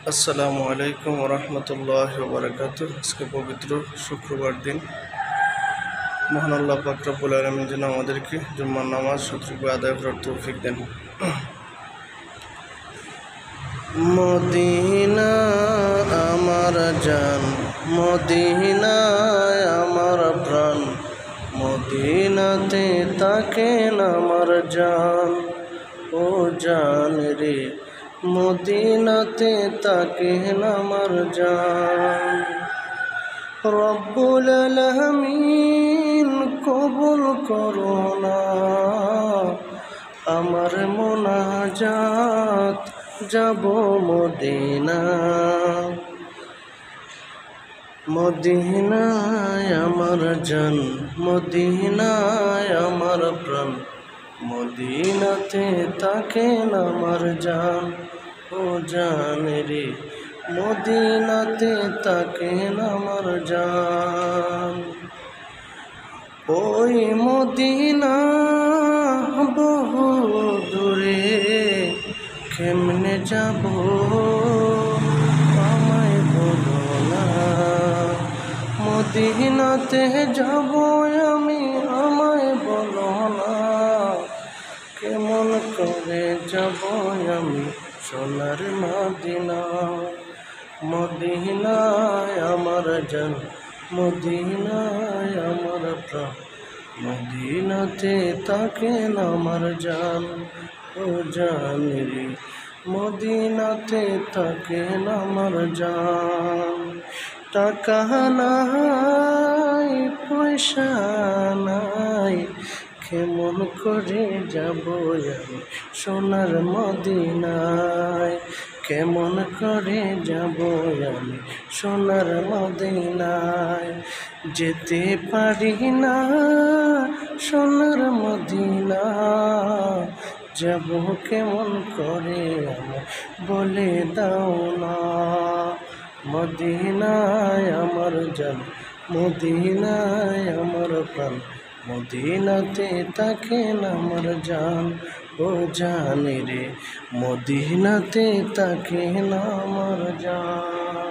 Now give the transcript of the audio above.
আসসালামু আলাইকুম রহমতুল্লাহ বারাকাতুহ। আজকে পবিত্র শুক্রবার দিন। মহান আল্লাহ পাক রব্বুল আলামিন যেন আমাদেরকে জুম্মার নামাজ সঠিকভাবে আদায় করার তৌফিক দেন। মদিনা আমার জান, মদিনায় আমার প্রাণ, মদিনাতে তাকেন আমার জান। ও জান রে, মদিনাতে তাকেন আমার জান। রব্বুল আলামিন কবুল করো না আমার মোনাজাত, যাব মদিনা। মদিনায় আমার জান, মদিনায় আমার প্রাণ, মদিনাতে তাকেন আমার জান। ও জান রে, মদিনাতে তাকেন আমার জান। ওই মদিনা বহু দূরে, কেমনে যাব আমায় বলো না। মদিনাতে যাব আমি, আমায় বলো না। কেমন করে যাব আমি সোনার মদিনা। মদিনায় আমার জান, মদিনায় আমার প্রাণ, মদিনাতে তাকেন আমার জান। ও জান রে, মদিনাতে তাকেন আমার জান। টাকা নাই পয়সা নাই, কেমন করে যাব আমি সোনার মদিনায়। কেমন করে যাব আমি সোনার মদিনায়। যেতে পারি না সোনার মদিনা, যাব কেমন করে আমার বলে দাও না। মদিনায় আমার জান, মদিনায় আমার প্রাণ, মদিনাতে তাকেন আমার জান। ও জান রে, মদিনাতে তাকেন আমার জান।